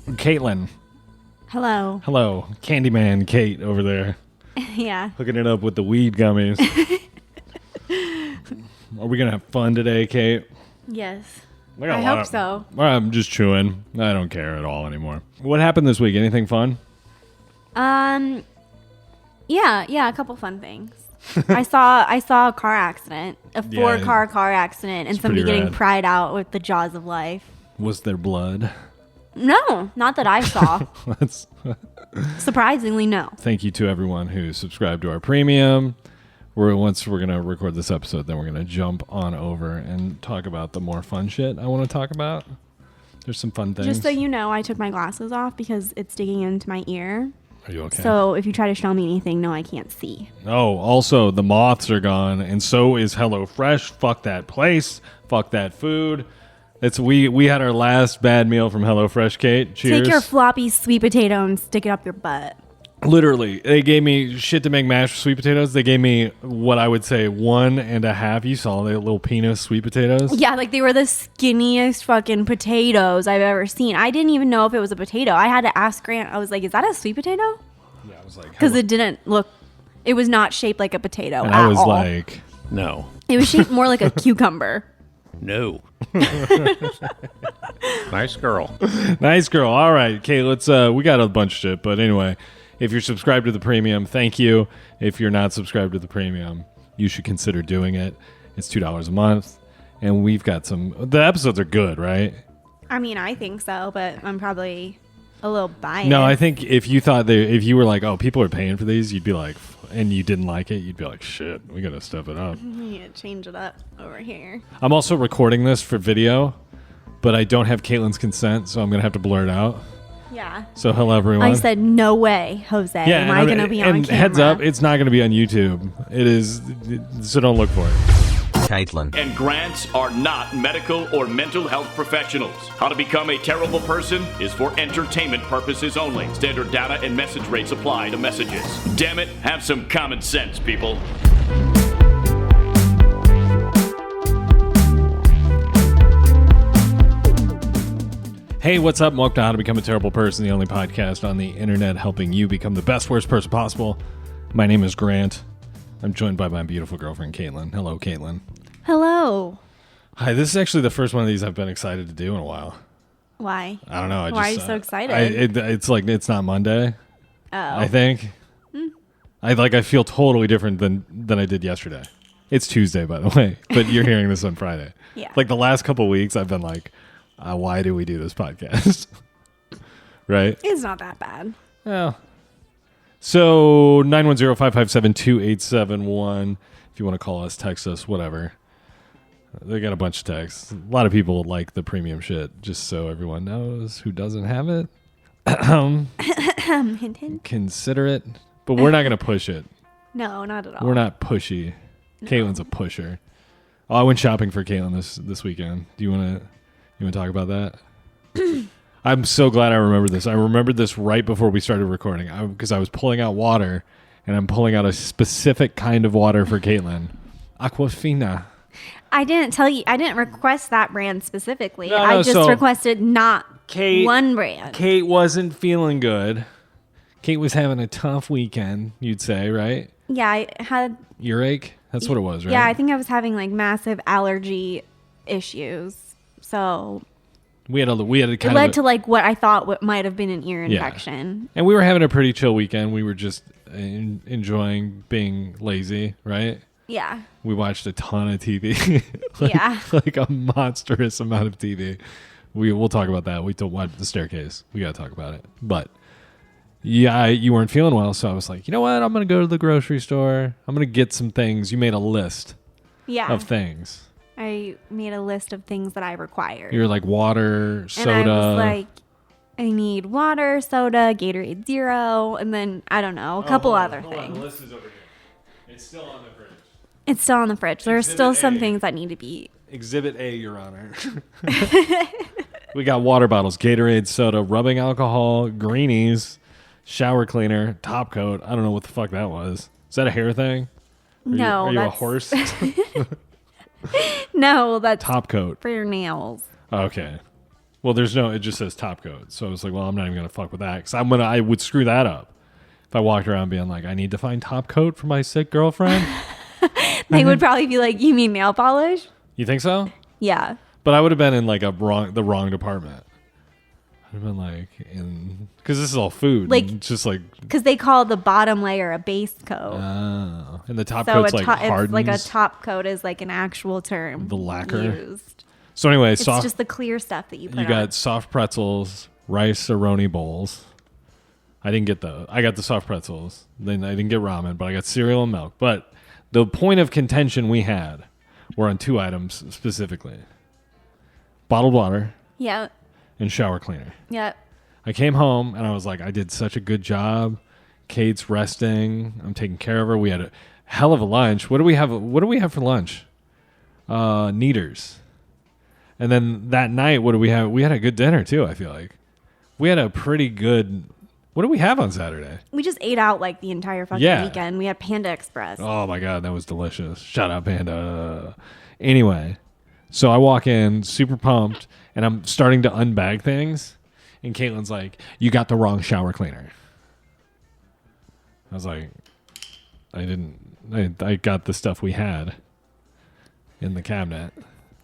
Caitlin. Hello. Hello. Candyman Kate over there. Yeah. Hooking it up with the weed gummies. Are we going to have fun today, Kate? Yes. I hope so. I'm just chewing. I don't care at all anymore. What happened this week? Anything fun? Yeah, a couple fun things. I saw a car accident, a car accident, and somebody pretty getting rad. pried out with the jaws of life. Was there blood? No, not that I saw. That's Surprisingly, no. Thank you to everyone who subscribed to our premium. Once we're going to record this episode, then we're going to jump on over and talk about the more fun shit I want to talk about. There's some fun things. Just so you know, I took my glasses off because it's digging into my ear. Are you okay? So if you try to show me anything, no, I can't see. Oh, also, the moths are gone, and so is HelloFresh. Fuck that place. Fuck that food. We had our last bad meal from HelloFresh, Kate. Cheers. Take your floppy sweet potato and stick it up your butt. Literally, they gave me shit to make mashed sweet potatoes. They gave me what I would say 1.5. You saw the little penis sweet potatoes? Yeah, like they were the skinniest fucking potatoes I've ever seen. I didn't even know if it was a potato. I had to ask Grant. I was like, is that a sweet potato? Yeah, I was like... Because it didn't look... It was not shaped like a potato And at I was all. like, no. It was shaped more like a cucumber. No. Nice girl. Nice girl. All right, Kate, let's... we got a bunch of shit, but anyway... If you're subscribed to the premium, thank you. If you're not subscribed to the premium, you should consider doing it. It's $2 a month. And we've got the episodes are good, right? I mean, I think so, but I'm probably a little biased. No, I think if you were like, oh, people are paying for these, you'd be like, and you didn't like it, you'd be like, shit, we got to step it up. We need to change it up over here. I'm also recording this for video, but I don't have Caitlin's consent, so I'm going to have to blur it out. Yeah. So hello, everyone. I said, no way, Jose. Am I going to be on and camera? heads up, it's not going to be on YouTube. It is, so don't look for it. Caitlin. And grants are not medical or mental health professionals. How to become a terrible person is for entertainment purposes only. Standard data and message rates apply to messages. Damn it, have some common sense, people. Hey, what's up? Welcome to How to Become a Terrible Person, the only podcast on the internet helping you become the best, worst person possible. My name is Grant. I'm joined by my beautiful girlfriend, Caitlin. Hello, Caitlin. Hello. Hi, this is actually the first one of these I've been excited to do in a while. Why? I don't know. Why are you so excited? It's like it's not Monday. Oh. I think. I feel totally different than I did yesterday. It's Tuesday, by the way, but you're hearing this on Friday. Yeah. Like the last couple of weeks, I've been like, why do we do this podcast? Right? It's not that bad. Well. So 910-557-2871. If you want to call us, text us, whatever. They got a bunch of texts. A lot of people like the premium shit, just so everyone knows who doesn't have it. Hint, hint. Consider it. But we're not going to push it. No, not at all. We're not pushy. No. Caitlin's a pusher. Oh, I went shopping for Caitlin this weekend. Do you want to talk about that? I'm so glad I remembered this. I remembered this right before we started recording because I was pulling out water, and I'm pulling out a specific kind of water for Caitlin. Aquafina. I didn't tell you. I didn't request that brand specifically. No, I just so requested not Kate, one brand. Kate wasn't feeling good. Kate was having a tough weekend, you'd say, right? Yeah, I had... Earache? That's what it was, right? Yeah, I think I was having like massive allergy issues. So... We had it led to like what I thought what might have been an ear infection. And we were having a pretty chill weekend. We were just enjoying being lazy, right? Yeah. We watched a ton of TV. Like a monstrous amount of TV. We'll talk about that. We don't watch The Staircase. We got to talk about it. But yeah, you weren't feeling well. So I was like, you know what? I'm going to go to the grocery store. I'm going to get some things. You made a list of things. I made a list of things that I required. You're like water, soda. And I was like, I need water, soda, Gatorade Zero, and then, I don't know, a couple other things. The list is over here. It's still on the fridge. It's still on the fridge. There are still some A. things that need to be. Exhibit A, Your Honor. We got water bottles, Gatorade, soda, rubbing alcohol, greenies, shower cleaner, top coat. I don't know what the fuck that was. Is that a hair thing? Are you a horse? No, that's top coat for your nails. Okay. Well, there's no. It just says top coat. So I was like, well, I'm not even gonna fuck with that because I would screw that up if I walked around being like, I need to find top coat for my sick girlfriend. They would probably be like, you mean nail polish? You think so? Yeah. But I would have been in like the wrong department. I'd have been like because this is all food. Like- and it's just like Because they call the bottom layer a base coat. and the top so coat's like hardens. it's like a top coat is like an actual term. The lacquer. used. So anyway, It's soft. just the clear stuff that you put You on. got soft pretzels, rice aroni bowls. I didn't get those. I got the soft pretzels. Then I didn't get ramen, but I got cereal and milk. But the point of contention we had were on 2 items specifically: bottled water Yeah. and shower cleaner. Yeah. I came home and I was like, I did such a good job. Kate's resting. I'm taking care of her. We had a hell of a lunch. What do we have? What do we have for lunch? Kneaders. And then that night, what do we have? We had a good dinner too. I feel like we had a pretty good. What do we have on Saturday? We just ate out like the entire fucking Yeah. weekend. We had Panda Express. Oh my god, that was delicious. Shout out Panda. Anyway, so I walk in super pumped and I'm starting to unbag things, and Caitlin's like, "You got the wrong shower cleaner." I was like, "I didn't. I got the stuff we had in the cabinet.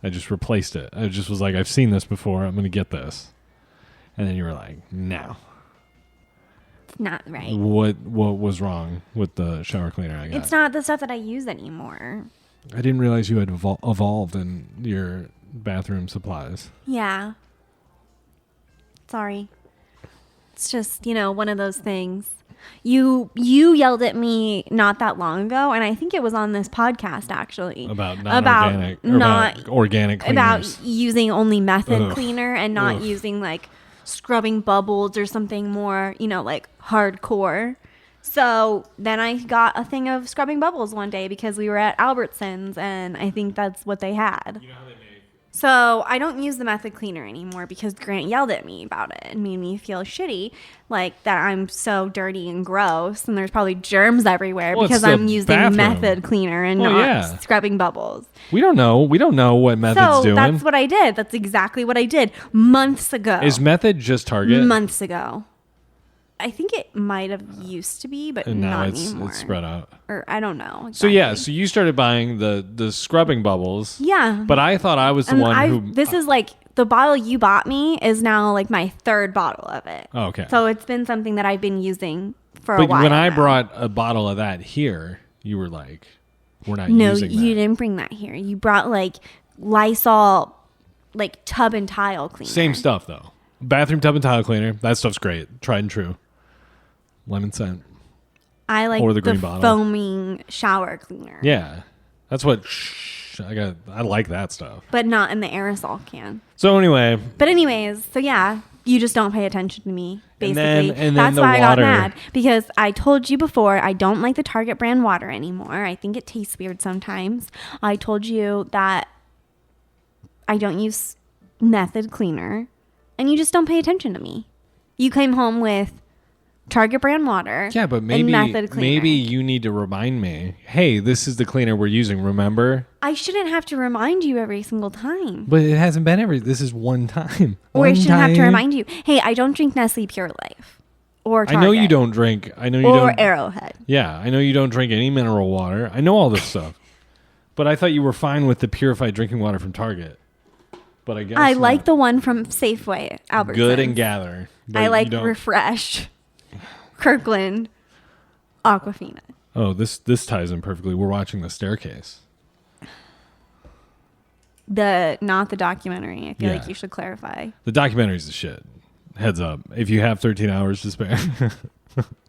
I just replaced it. I just was like, I've seen this before. I'm gonna get this." And then you were like, "No." It's not right. What was wrong with the shower cleaner I got? It's not the stuff that I use anymore. I didn't realize you had evolved in your bathroom supplies. Yeah. Sorry. It's just, one of those things. You yelled at me not that long ago, and I think it was on this podcast actually. About organic cleaners. About using only method Ugh. cleaner and not Ugh. using like scrubbing bubbles or something more, like hardcore. So then I got a thing of scrubbing bubbles one day because we were at Albertsons, and I think that's what they had. You know how they make So I don't use the method cleaner anymore because Grant yelled at me about it and made me feel shitty, like that I'm so dirty and gross and there's probably germs everywhere Well, it's because the I'm using bathroom. method cleaner and Well, not yeah. scrubbing bubbles. We don't know what Method's So doing. that's what I did. That's exactly what I did months ago. Is Method just Target? Months ago. I think it might have used to be, but And now not it's anymore. spread out. Or I don't know. So Exactly. yeah, so you started buying the scrubbing bubbles. Yeah. But I thought I was the And one who. this is like the bottle you bought me is now like my 3rd bottle of it. Oh, okay. So it's been something that I've been using for a But while. when I now. brought a bottle of that here, you were like, "We're not No, using you that." didn't bring that here. You brought like Lysol, like tub and tile cleaner. Same stuff though. Bathroom tub and tile cleaner. That stuff's great. Tried and true. Lemon scent. I like or the the green bottle. foaming shower cleaner. Yeah, that's what I like that stuff. But not in the aerosol can. So anyway, But anyways, so yeah, you just don't pay attention to me, And basically. then That's the why I got water. mad. Because I told you before, I don't like the Target brand water anymore. I think it tastes weird sometimes. I told you that I don't use method cleaner. And you just don't pay attention to me. You came home with Target brand water. yeah, but and maybe method cleaner. you need to remind me. Hey, this is the cleaner we're using. Remember? I shouldn't have to remind you every single time. But it hasn't been every. This is one time. Or I One shouldn't have to time. remind you. Hey, I don't drink Nestle Pure Life. Or I Target. know you don't drink. I know you Or don't. Arrowhead. Yeah, I know you don't drink any mineral water. I know all this stuff. But I thought you were fine with the purified drinking water from Target. But I guess I like not. the one from Safeway, Albertsons. Good and Gather. but I you like don't- Refresh, Kirkland, Aquafina. Oh, this ties in perfectly. We're watching The Staircase. Not the documentary. I feel Yeah. like you should clarify. The documentary's the shit. Heads up. If you have 13 hours to spare,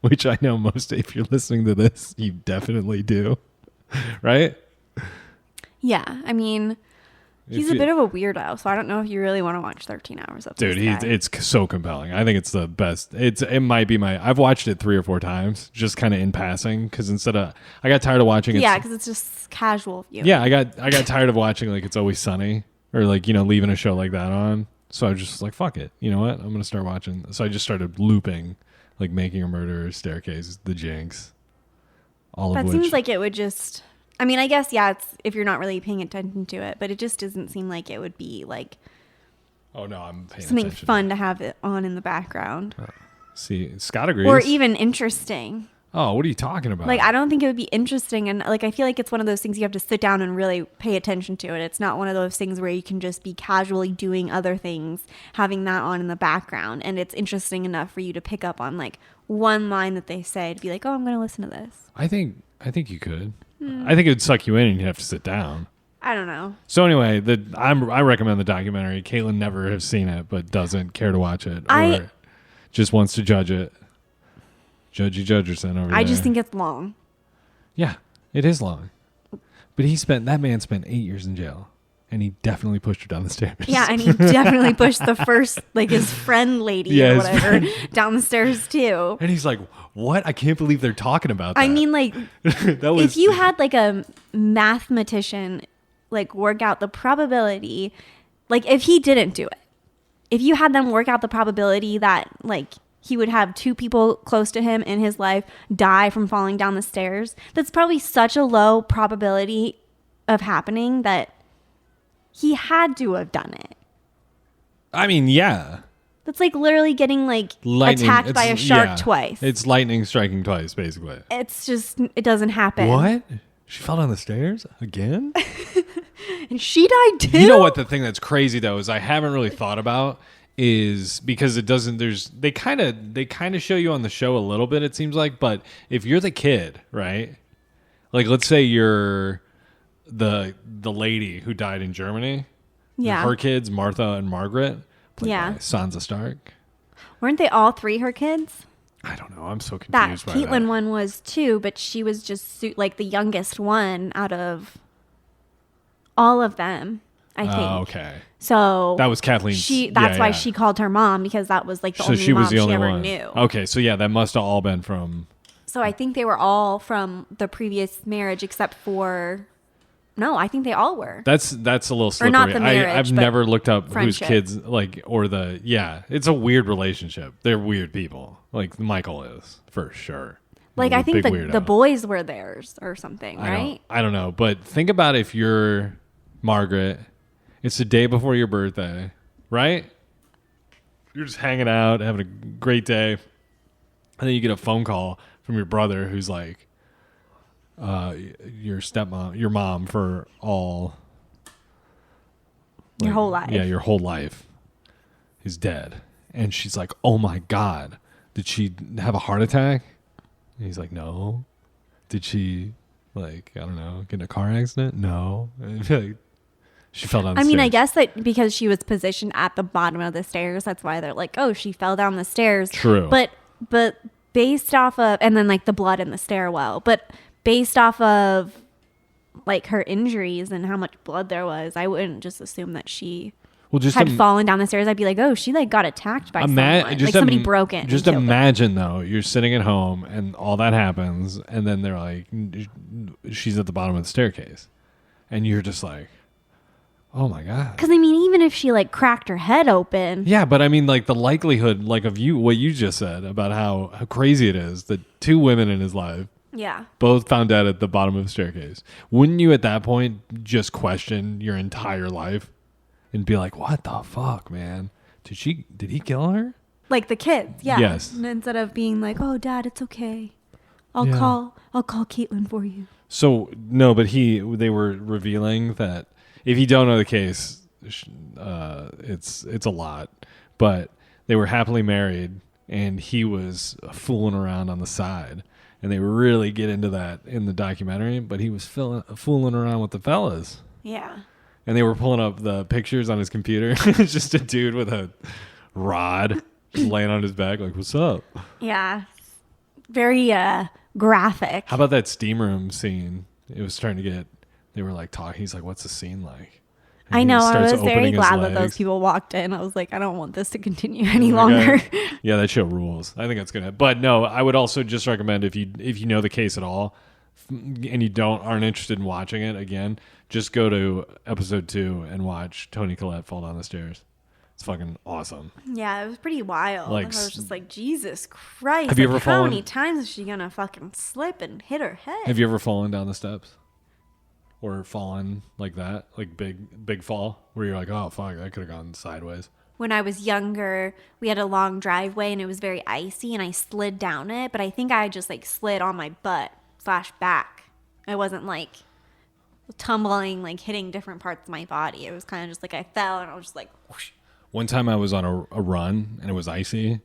which I know most, if you're listening to this, you definitely do. Right? Yeah, I mean, he's If a you- bit of a weirdo, so I don't know if you really want to watch 13 hours of Dude, this guy. it's so compelling. I think it's the best. It might be I've watched it 3 or 4 times, just kind of in passing, because I got tired of watching it. Yeah, because it's just casual viewing. Yeah, I got tired of watching like It's Always Sunny or like leaving a show like that on. So I was just like, fuck it. You know what? I'm gonna start watching. So I just started looping, like Making a Murderer, Staircase, The Jinx, all That of which. seems like it would just. I mean, I guess, yeah, it's if you're not really paying attention to it, but it just doesn't seem like it would be like Oh no, I'm paying Something attention. fun to have it on in the background. See, Scott agrees. Or even interesting. Oh, what are you talking about? Like, I don't think it would be interesting. And, like, I feel like it's one of those things you have to sit down and really pay attention to it. It's not one of those things where you can just be casually doing other things, having that on in the background. And it's interesting enough for you to pick up on, like, one line that they say to be like, oh, I'm going to listen to this. I think you could. I think it would suck you in and you'd have to sit down. I don't know. So anyway, I recommend the documentary. Caitlin never has seen it, but doesn't care to watch it, or just wants to judge it. Judgy Judgerson over there. I just think it's long. Yeah, it is long. But that man spent 8 years in jail, and he definitely pushed her down the stairs. Yeah, and he definitely pushed the first, like, his friend lady Yeah, or his whatever down the stairs, too. And he's like, "What? I can't believe they're talking about that." I mean, like, that was, if you had, like, a mathematician, like, work out the probability, like, if he didn't do it, if you had them work out the probability that, like, he would have two people close to him in his life die from falling down the stairs, that's probably such a low probability of happening that he had to have done it. I mean, yeah. That's like literally getting, like, Lightning, attacked by a it's- shark yeah. twice. It's lightning striking twice, basically. It's just, it doesn't happen. What? She fell down the stairs again? And she died too? You know what the thing that's crazy though is I haven't really thought about is because it doesn't they kind of show you on the show a little bit, it seems like, but if you're the kid, right? Like, let's say you're the lady who died in Germany. Yeah. Her kids, Martha and Margaret, played Yeah. by Sansa Stark. Weren't they all three her kids? I don't know. I'm so That confused by Caitlyn that. one was too, but she was just like the youngest one out of all of them, I think. Oh, okay. So That was Kathleen's. That's why yeah. she called her mom, because that was like the So only she mom was the only she ever one. knew. Okay, so yeah, that must have all been from. So I think they were all from the previous marriage, except for no, I think they all were. That's a little slippery. not the marriage, I've but never looked up friendship. whose kids it's a weird relationship. They're weird people. Like Michael is for sure. Like, A I think big the weirdo. boys were theirs or something, right? I don't know, but think about if you're Margaret. It's the day before your birthday, right? You're just hanging out, having a great day, and then you get a phone call from your brother who's like, your stepmom, your mom for all Your whole life. Yeah, your whole life is dead. And she's like, "Oh my God, did she have a heart attack?" And he's like, "No." Did she, like, I don't know, get in a car accident? No. And like, she fell down the I mean, I stairs. guess that because she was positioned at the bottom of the stairs, that's why they're like, oh, she fell down the stairs. True. But based off of, and then like the blood in the stairwell, but based off of like her injuries and how much blood there was, I wouldn't just assume that she Well, just had fallen down the stairs. I'd be like, oh, she like got attacked by someone. Like somebody broke in. Just and killed her. imagine though, you're sitting at home and all that happens, and then they're like, she's at the bottom of the staircase, and you're just like, oh my God. Because I mean, even if she like cracked her head open, Yeah, but I mean, like the likelihood, like of what you just said about how crazy it is that two women in his life yeah. both found dead at the bottom of a staircase. Wouldn't you at that point just question your entire life and be like, what the fuck, man? Did he kill her? Like the kids, yeah. Yes. And instead of being like, "Oh, Dad, it's okay. I'll Yeah. call Caitlin for you." So no, but they were revealing that if you don't know the case, it's a lot. But they were happily married, and he was fooling around on the side, and they really get into that in the documentary. But he was fooling around with the fellas, Yeah. and they were pulling up the pictures on his computer. It's just a dude with a rod just laying on his back, like, "What's up?" Yeah. Very graphic. How about that steam room scene? It was starting to get. They were like talking. He's like, "What's the scene like?" And I he know. I starts was very opening his glad that those legs. people walked in. I was like, I don't want this to continue any Like, longer. yeah, that show rules. I think that's gonna. But no, I would also just recommend if you know the case at all, and you aren't interested in watching it again, just go to episode 2 and watch Toni Collette fall down the stairs. It's fucking awesome. Yeah, it was pretty wild. Like, I was just like, Jesus Christ. Have you like, ever how fallen- many times is she going to fucking slip and hit her head? Have you ever fallen down the steps? Or fallen like that? Like big fall? Where you're like, oh fuck, that could have gone sideways. when I was younger, we had a long driveway and it was very icy and I slid down it, but I think I just like slid on my butt / back. I wasn't like tumbling, like hitting different parts of my body. It was kind of just like I fell and I was just like whoosh. One time I was on a run and it was icy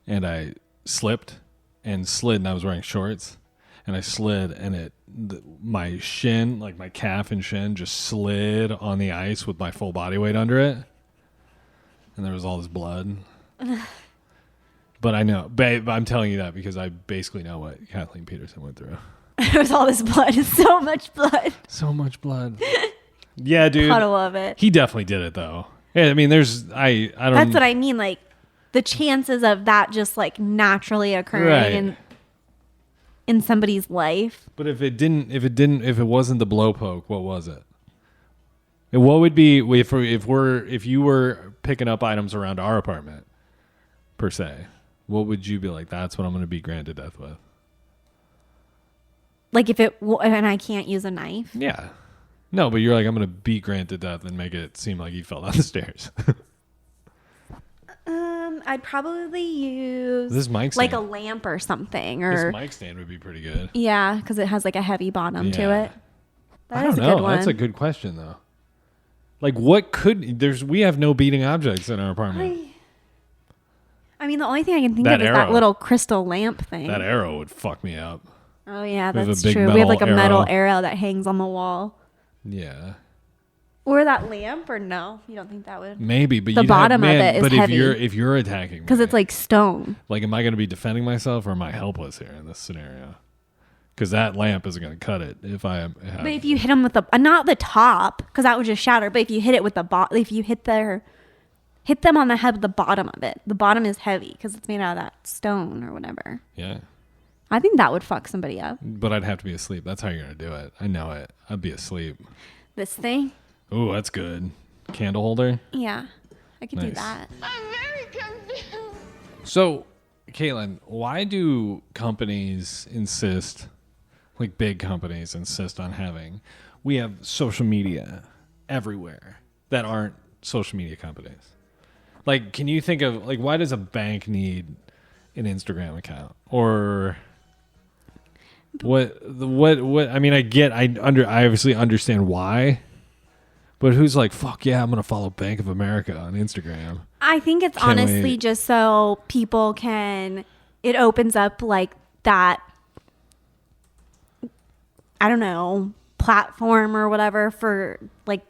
and I slipped and slid and I was wearing shorts and I slid and my shin, like my calf and shin just slid on the ice with my full body weight under it. And there was all this blood. But I know, babe, I'm telling you that because I basically know what Kathleen Peterson went through. There was all this blood, so much blood. So much blood. Yeah, dude. Puddle of it. He definitely did it though. Yeah, I mean, I don't. That's what I mean. Like the chances of that just like naturally occurring in somebody's life. But if it wasn't the blow poke, what was it? And what would be if you were picking up items around our apartment, per se? What would you be like? That's what I'm going to be granted death with. Like if and I can't use a knife. Yeah. No, but you're like, I'm going to beat Grant to death and make it seem like he fell down the stairs. I'd probably use this mic stand. like a lamp or something, or this mic stand would be pretty good. Yeah, because it has like a heavy bottom to Yeah. it. I don't know. That's a good question though. Like, what could we have no beating objects in our apartment. I mean, the only thing I can think That of is arrow. that little crystal lamp thing. That arrow would fuck me up. Oh yeah, We have a that's big true. We have like a metal metal arrow that hangs on the wall. Yeah. Or that lamp, or no? You don't think that would? Maybe, but The bottom of it is but heavy. if you're attacking me, Because it's like stone. like, am I going to be defending myself or am I helpless here in this scenario? Because that lamp isn't going to cut it if I am. But if you hit them with the not the top, because that would just shatter. But if you hit it with the if you hit them on the head with the bottom of it, the bottom is heavy because it's made out of that stone or whatever. Yeah, I think that would fuck somebody up. but I'd have to be asleep. That's how you're going to do it. I know it. I'd be asleep. This thing, Ooh, that's good. Candle holder. yeah, I could do Nice. that. I'm very confused. So, Caitlin, why do companies insist, like big companies insist on having, we have social media everywhere that aren't social media companies? Like, can you think of, like, why does a bank need an Instagram account? Or what, I mean, I obviously understand why, but who's like, fuck yeah, I'm going to follow Bank of America on Instagram. I think it's Can't honestly wait. just so people can. It opens up like that. I don't know, platform or whatever for like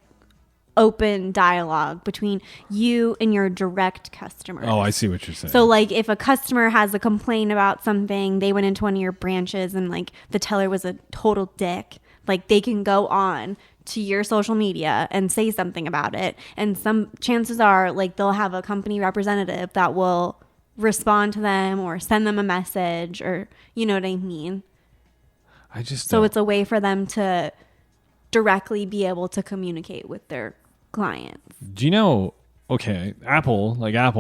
open dialogue between you and your direct customers. Oh, I see what you're saying. So like if a customer has a complaint about something, they went into one of your branches and like the teller was a total dick, like they can go on to your social media and say something about it. And some chances are like they'll have a company representative that will respond to them or send them a message, or you know what I mean? I just So don't- it's a way for them to directly be able to communicate with their clients, Do you know? Okay, Apple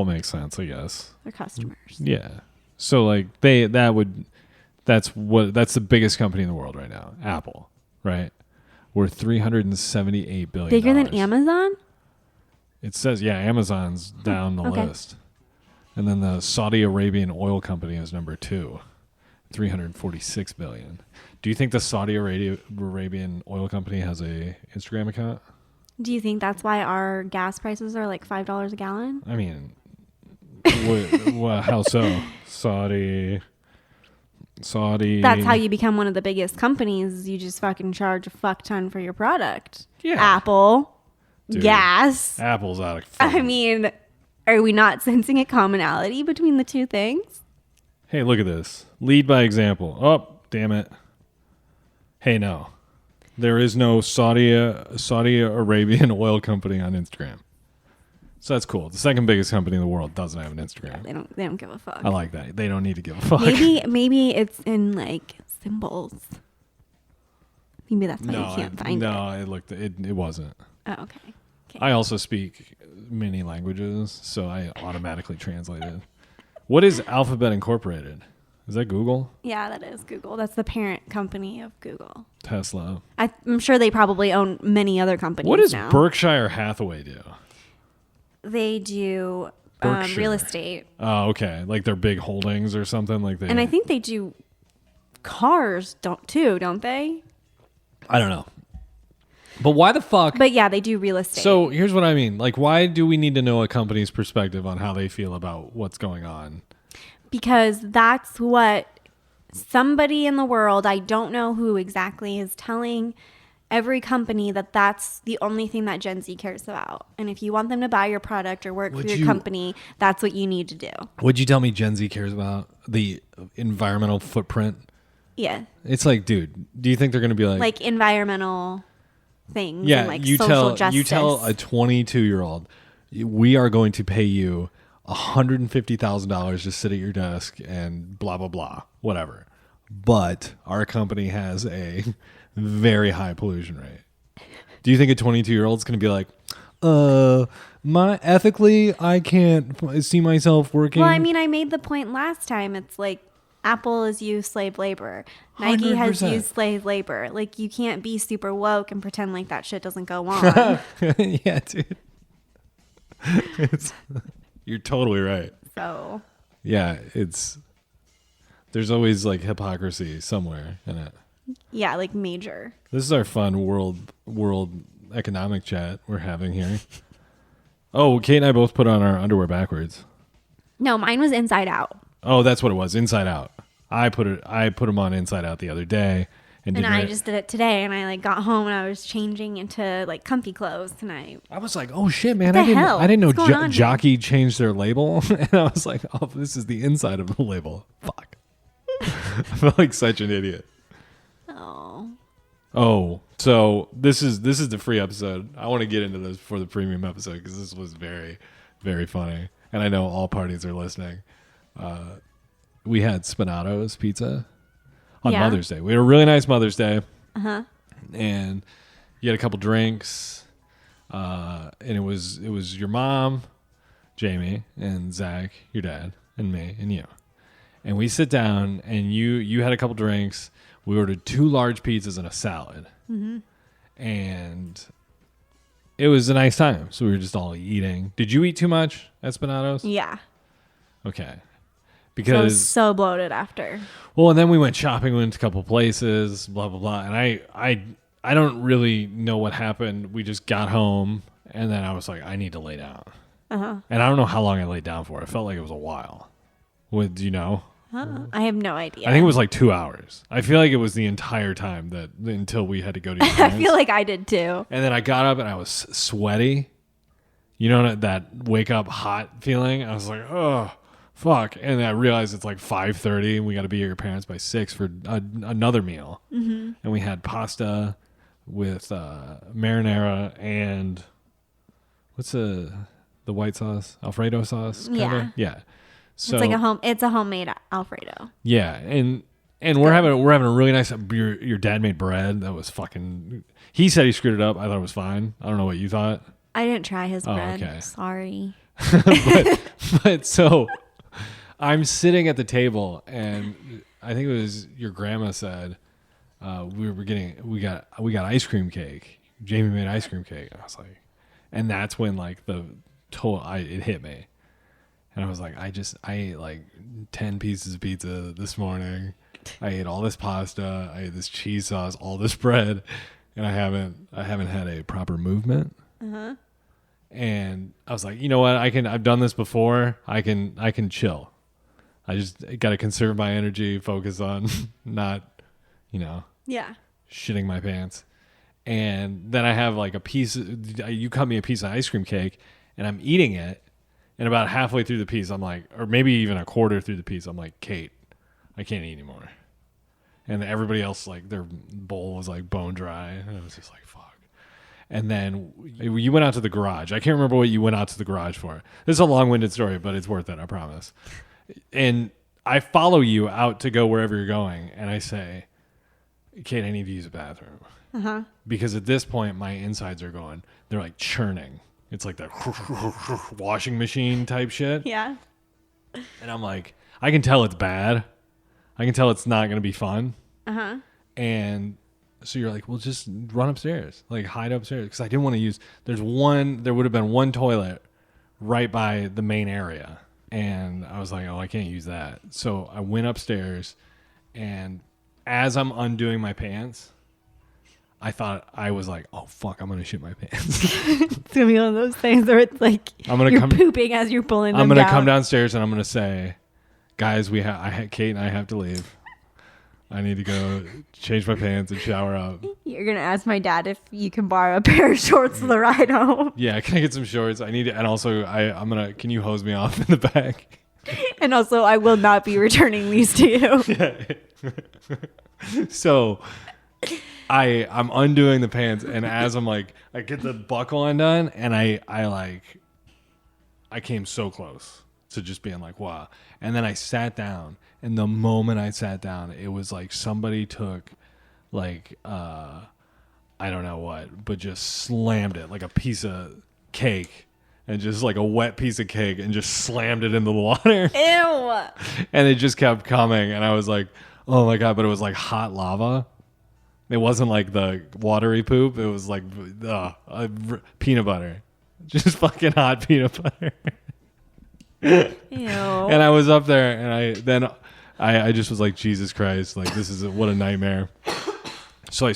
makes sense, I guess. their customers. Yeah. So like that's the biggest company in the world right now, Apple, right? We're $378 billion. Bigger than Amazon? It says, yeah, Amazon's down the okay. list. And then the Saudi Arabian oil company is number 2, $346 billion. Do you think the Saudi Arabian oil company has a Instagram account? Do you think that's why our gas prices are like $5 a gallon? I mean, how so? Saudi. That's how you become one of the biggest companies. You just fucking charge a fuck ton for your product. Yeah. Apple, Dude, gas. Apple's out of. I mean, are we not sensing a commonality between the two things? Hey, look at this. Lead by example. Oh, damn it. Hey, no. There is no Saudi Arabian oil company on Instagram. So that's cool. The second biggest company in the world doesn't have an Instagram. They don't give a fuck. I like that. They don't need to give a fuck. Maybe it's in like symbols. Maybe that's why you can't find it. It wasn't. Oh, okay. I also speak many languages, so I automatically translated. What is Alphabet Incorporated? Is that Google? Yeah, that is Google. That's the parent company of Google. Tesla. I'm sure they probably own many other companies What does now. Berkshire Hathaway do? They do Berkshire. real estate. Oh, okay. Like they're big holdings or something like that. And I think they do cars don't they? I don't know. But why the fuck? But yeah, they do real estate. So here's what I mean. Like, why do we need to know a company's perspective on how they feel about what's going on? Because that's what somebody in the world, I don't know who exactly, is telling every company that that's the only thing that Gen Z cares about. And if you want them to buy your product or work for your company, that's what you need to do. Would you tell me Gen Z cares about the environmental footprint? Yeah. It's like, dude, do you think they're going to be like environmental things yeah, and like you social tell justice. you tell a 22-year-old, we are going to pay you $150,000 to sit at your desk and blah blah blah, whatever. But our company has a very high pollution rate. Do you think a 22-year-old is going to be like, ethically, I can't see myself working? Well, I mean, I made the point last time. It's like Apple has used slave labor. Nike has 100%. used slave labor. Like, you can't be super woke and pretend like that shit doesn't go on. Yeah, dude. You're totally right. So, Yeah, there's always like hypocrisy somewhere in it. yeah, like major. This is our fun world economic chat we're having here. Oh, Kate and I both put on our underwear backwards. No, mine was inside out. Oh, that's what it was. Inside out. I put them on inside out the other day, and I just did it today, and I like got home and I was changing into like comfy clothes tonight. I was like, oh shit, man! What the hell? I didn't know What's going on here? Jockey changed their label, and I was like, oh, this is the inside of the label. Fuck. I felt like such an idiot. Oh. Oh, so this is the free episode. I want to get into this before the premium episode because this was very, very funny, and I know all parties are listening. We had Spinato's pizza on Yeah. Mother's Day. We had a really nice Mother's Day, Uh-huh. and you had a couple drinks, and it was your mom, Jamie, and Zach, your dad, and me, and you. And we sit down, and you had a couple drinks. We ordered 2 large pizzas and a salad. Mm-hmm. And it was a nice time. So we were just all eating. Did you eat too much at Spinato's? Yeah. Okay. So I Because, was so bloated after. well, and then we went shopping, we went to a couple places, blah, blah, blah. And I don't really know what happened. We just got home, and then I was like, I need to lay down. Uh-huh. And I don't know how long I laid down for. It felt like it was a while. What, do you know? I have no idea. I think it was like 2 hours. I feel like it was the entire time until we had to go to your I parents. feel like I did too. And then I got up and I was sweaty. You know that wake up hot feeling? I was like, oh, fuck. And then I realized it's like 5:30 and we got to be at your parents by 6 for another meal. Mm-hmm. And we had pasta with marinara and what's the white sauce? Alfredo sauce? Kinda? Yeah. So, It's a homemade Alfredo. yeah, and we're having a really nice. Your dad made bread that was fucking. He said he screwed it up. I thought it was fine. I don't know what you thought. I didn't try his Oh, bread. okay. Sorry. But so I'm sitting at the table, and I think it was your grandma said we got ice cream cake. Jamie made ice cream cake. I was like, and that's when like it hit me. And I was like, I ate like 10 pieces of pizza this morning. I ate all this pasta. I ate this cheese sauce, all this bread, and I haven't had a proper movement. Uh-huh. And I was like, you know what? I've done this before. I can chill. I just got to conserve my energy, focus on not, Yeah. shitting my pants. And then I have like you cut me a piece of ice cream cake, and I'm eating it. And about halfway through the piece, I'm like, or maybe even a quarter through the piece, I'm like, Kate, I can't eat anymore. And everybody else, like, their bowl was like bone dry. And I was just like, fuck. And then you went out to the garage. I can't remember what you went out to the garage for. This is a long-winded story, but it's worth it, I promise. And I follow you out to go wherever you're going. And I say, Kate, I need to use a bathroom. Uh-huh. Because at this point, my insides are going, they're like churning. It's like that washing machine type shit. Yeah. And I'm like, I can tell it's bad. I can tell it's not going to be fun. Uh-huh. And so you're like, well, just run upstairs, like hide upstairs. Because I didn't want to use, there would have been one toilet right by the main area. And I was like, oh, I can't use that. So I went upstairs, and as I'm undoing my pants, I thought, I was like, oh, fuck, I'm going to shit my pants. It's going to be one of those things where it's like you're pooping as you're pulling them I'm down. going to come downstairs and I'm going to say, guys, Kate and I have to leave. I need to go change my pants and shower up. You're going to ask my dad if you can borrow a pair of shorts for the ride home. Yeah, can I get some shorts? I need to, and also I'm going to, can you hose me off in the back? And also, I will not be returning these to you. So I'm undoing the pants, and as I'm like, I get the buckle undone, and I came so close to just being like, wow. And then I sat down, and the moment I sat down, it was like somebody took like I don't know what, but just slammed it like a piece of cake, and just like a wet piece of cake, and just slammed it into the water. Ew. And it just kept coming, and I was like, oh my God, but it was like hot lava. It wasn't like the watery poop. It was like peanut butter. Just fucking hot peanut butter. Ew. And I was up there, and I just was like, Jesus Christ, like this is what a nightmare. So I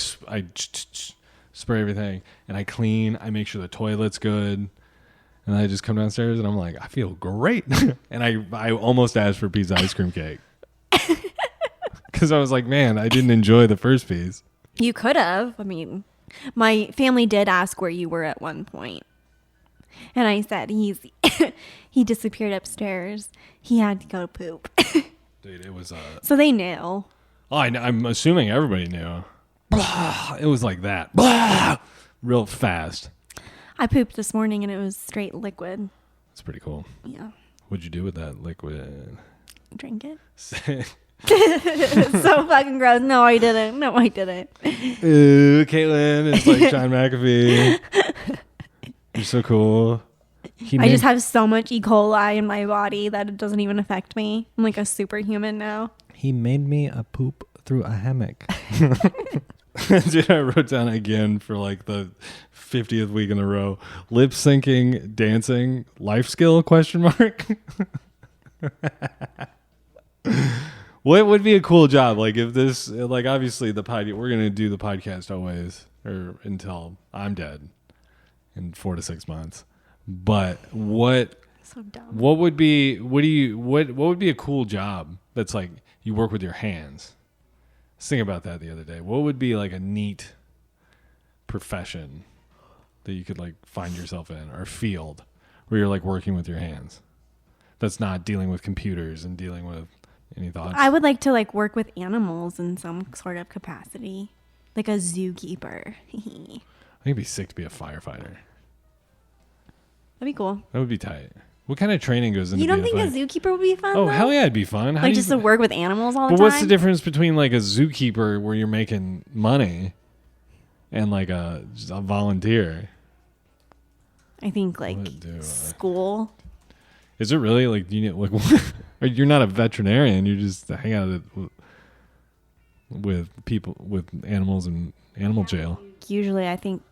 spray everything, and I clean. I make sure the toilet's good, and I just come downstairs, and I'm like, I feel great. And I almost asked for a piece of ice cream cake because I was like, man, I didn't enjoy the first piece. You could have. I mean, my family did ask where you were at one point. And I said he disappeared upstairs. He had to go poop. Dude, it was So they knew. Oh, I'm assuming everybody knew. It was like that. Real fast. I pooped this morning and it was straight liquid. It's pretty cool. Yeah. What'd you do with that liquid? Drink it. It's so fucking gross. No, I didn't. Ooh, Caitlin, it's like John McAfee. You're so cool. I just have so much E. coli in my body that it doesn't even affect me. I'm like a superhuman now. He made me a poop through a hammock. Dude, I wrote down again for like the 50th week in a row. Lip syncing, dancing, life skill, question mark. What would be a cool job? Like if this, like obviously we're going to do the podcast always or until I'm dead in 4 to 6 months. But what would be a cool job that's like you work with your hands? I was thinking about that the other day. What would be like a neat profession that you could like find yourself in, or a field where you're like working with your hands that's not dealing with computers and dealing with any thoughts? I would like to like work with animals in some sort of capacity, like a zookeeper. I think it'd be sick to be a firefighter. That'd be cool. That would be tight. What kind of training goes into? You don't think a zookeeper would be fun? Oh, though? hell yeah, it'd be fun. Like just to work with animals all the time. But what's the difference between like a zookeeper where you're making money and like just a volunteer? I think like school. Is it really like you need like you're not a veterinarian? You just hang out with people with animals in animal jail. Usually, I think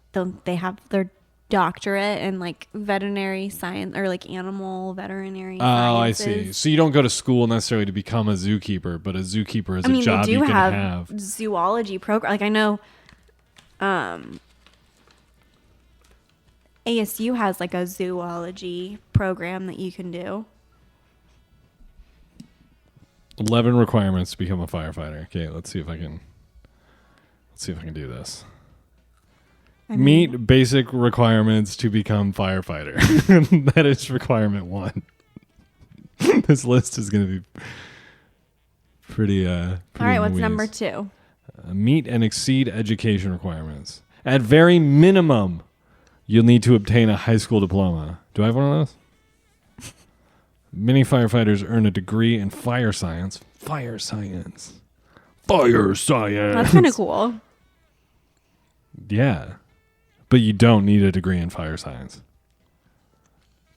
they have their doctorate in like veterinary science or like animal veterinary sciences. I see. So you don't go to school necessarily to become a zookeeper, but a zookeeper is a job they do you can have zoology program. Like I know ASU has like a zoology program that you can do. 11 requirements to become a firefighter. Okay, let's see if I can do this. Meet basic requirements to become firefighter. That is requirement 1. This list is going to be pretty all right, what's Louise. number 2? Meet and exceed education requirements. At very minimum, you'll need to obtain a high school diploma. Do I have one of those? Many firefighters earn a degree in fire science. Fire science. That's kind of cool. Yeah. But you don't need a degree in fire science.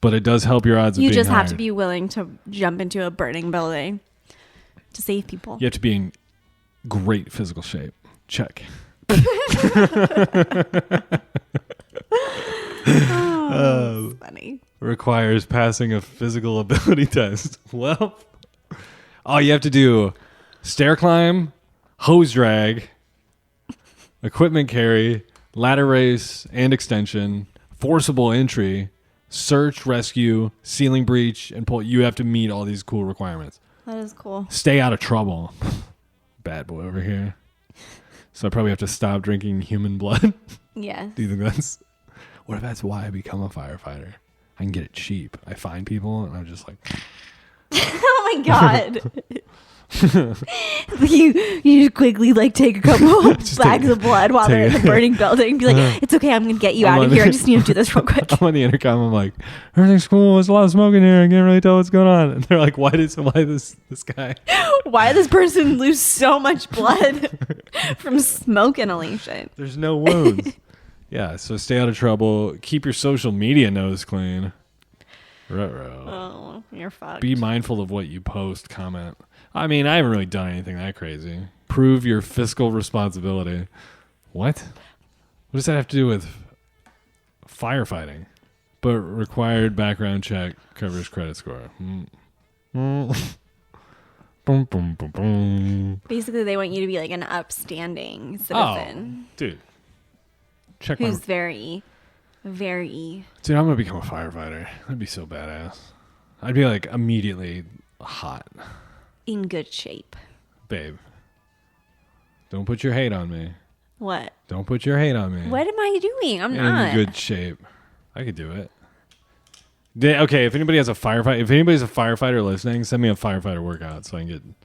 But it does help your odds of being You just have hired. to be willing to jump into a burning building to save people. You have to be in great physical shape. Check. That's funny. Requires passing a physical ability test. Well, oh, you have to do stair climb, hose drag, equipment carry, ladder race and extension, forcible entry, search, rescue, ceiling breach, and pull. You have to meet all these cool requirements. That is cool. Stay out of trouble. Bad boy over here. So I probably have to stop drinking human blood. Yes. Do you think that's... What if that's why I become a firefighter? I can get it cheap. I find people and I'm just like... Oh my god. you just quickly like take a couple bags of blood while they're in the burning building and be like, it's okay, I'm gonna get you out of here. I just need to do this real quick. I'm on the intercom. I'm like, everything's cool. There's a lot of smoke in here. I can't really tell what's going on. And they're like, why this guy? Why did this person lose so much blood from smoke inhalation? There's no wounds. Yeah, so stay out of trouble. Keep your social media nose clean. Ruh-roh. Oh, you're fucked. Be mindful of what you post, comment. I mean, I haven't really done anything that crazy. Prove your fiscal responsibility. What? What does that have to do with firefighting? But required background check covers credit score. Boom, boom, boom, boom. Basically, they want you to be like an upstanding citizen Dude. Check who's my... very, very... Dude, I'm going to become a firefighter. That'd be so badass. I'd be like immediately hot. in good shape. Babe, don't put your hate on me. What? Don't put your hate on me. What am I doing? I'm In not. good shape. I could do it. Okay, if anybody's a firefighter listening, send me a firefighter workout so I can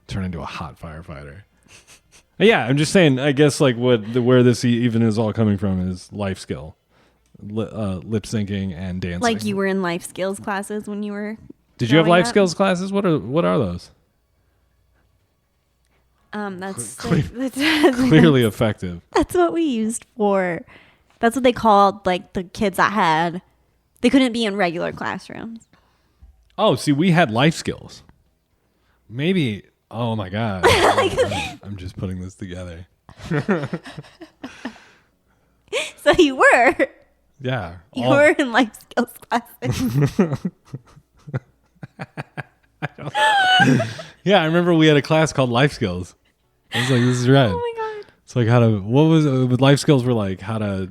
turn into a hot firefighter. Yeah, I'm just saying. I guess like where this even is all coming from is life skill, lip syncing and dancing. Like you were in life skills classes when you were. Did you have growing life up? skills classes? What are those? That's Clearly effective. That's what we used for. That's what they called like the kids that had. They couldn't be in regular classrooms. Oh, see, we had life skills. Maybe. Oh my God. I'm just putting this together. So you were. Yeah. You were in life skills classes. Yeah, I remember we had a class called life skills. I was like, this is right. Oh my God. It's like how to, what was it? With life skills were like how to.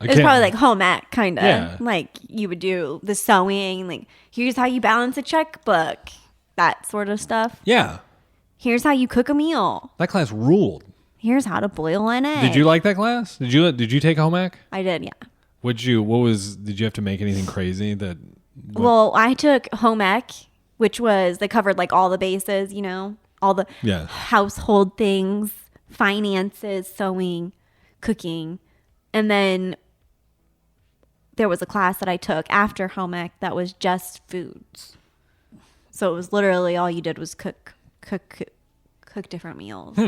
It was probably like home ec, kind of. Yeah. Like you would do the sewing, like here's how you balance a checkbook, that sort of stuff. Yeah. Here's how you cook a meal. That class ruled. Here's how to boil an egg. Did you like that class? Did you take home ec? I did, yeah. Did you have to make anything crazy that? Well, I took home ec, which was, they covered like all the bases, you know, all the Yeah. household things, finances, sewing, cooking. And then there was a class that I took after home ec that was just foods. So it was literally all you did was cook different meals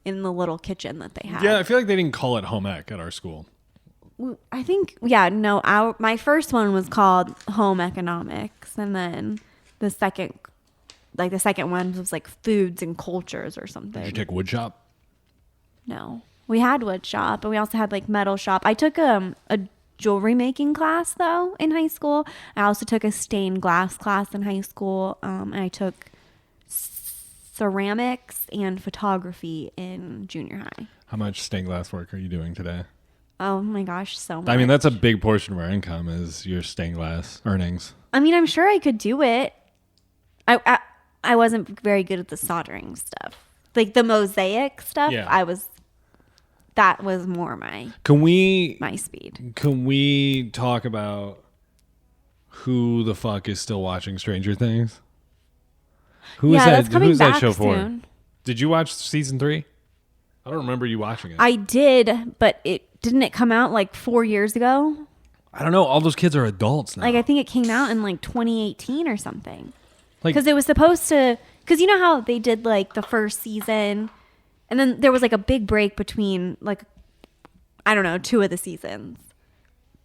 in the little kitchen that they had. Yeah, I feel like they didn't call it home ec at our school. I think, yeah, no, my first one was called home economics. And then the second one was like foods and cultures or something. Did you take wood shop? No, we had wood shop, but we also had like metal shop. I took a jewelry making class though in high school. I also took a stained glass class in high school. And I took ceramics and photography in junior high. How much stained glass work are you doing today? Oh my gosh, so much. I mean, that's a big portion of our income is your stained glass earnings. I mean, I'm sure I could do it. I wasn't very good at the soldering stuff. Like the mosaic stuff, Yeah. that was more my speed. Can we talk about who the fuck is still watching Stranger Things? That's coming Who's back that show for? soon. Did you watch season 3? I don't remember you watching it. I did, but didn't it come out like 4 years ago? I don't know. All those kids are adults now. Like I think it came out in like 2018 or something. Like- Because it was supposed to. Because you know how they did like the first season, and then there was like a big break between like, I don't know, 2 of the seasons.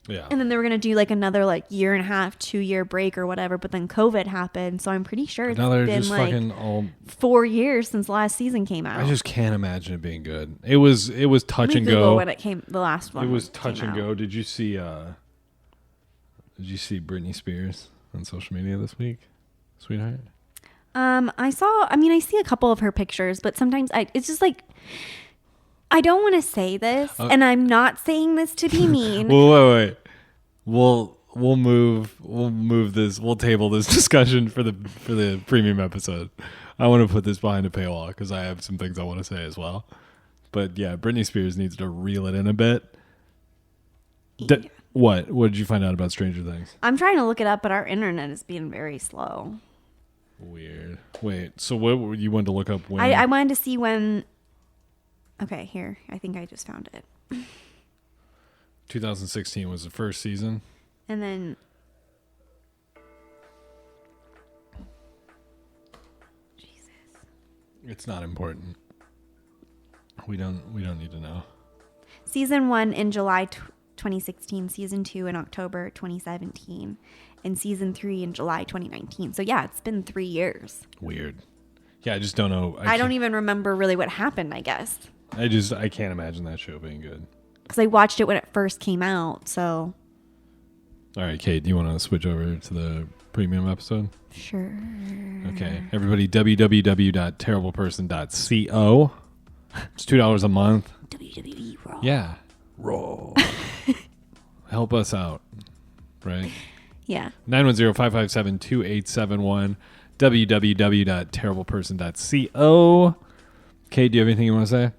Yeah. And then they were going to do like another like year and a half, 2-year break or whatever. But then COVID happened. So I'm pretty sure it's Now they're been just like fucking all. 4 years since the last season came out. I just can't imagine it being good. It was touch Let me and Google go. when it came, the last one. It was came touch and out. go. Did you see Did you see Britney Spears on social media this week, sweetheart? I see a couple of her pictures, but sometimes it's just like, I don't want to say this, and I'm not saying this to be mean. Well, wait. We'll move this. We'll table this discussion for the premium episode. I want to put this behind a paywall because I have some things I want to say as well. But yeah, Britney Spears needs to reel it in a bit. What did you find out about Stranger Things? I'm trying to look it up, but our internet is being very slow. Weird. Wait, so what you wanted to look up when? I wanted to see when. Okay, here. I think I just found it. 2016 was the first season. And then. Jesus. It's not important. We don't need to know. Season 1 in July 2016, season 2 in October 2017, and season 3 in July 2019. So yeah, it's been 3 years. Weird. Yeah, I just don't know. I don't even remember really what happened, I guess. I can't imagine that show being good. Because I watched it when it first came out, so. All right, Kate, do you want to switch over to the premium episode? Sure. Okay, everybody, www.terribleperson.co. It's $2 a month. WWE Raw. Yeah. Raw. Help us out, right? Yeah. 910-557-2871. www.terribleperson.co. Kate, do you have anything you want to say?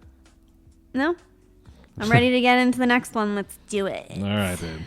No? I'm ready to get into the next one. Let's do it. All right, dude.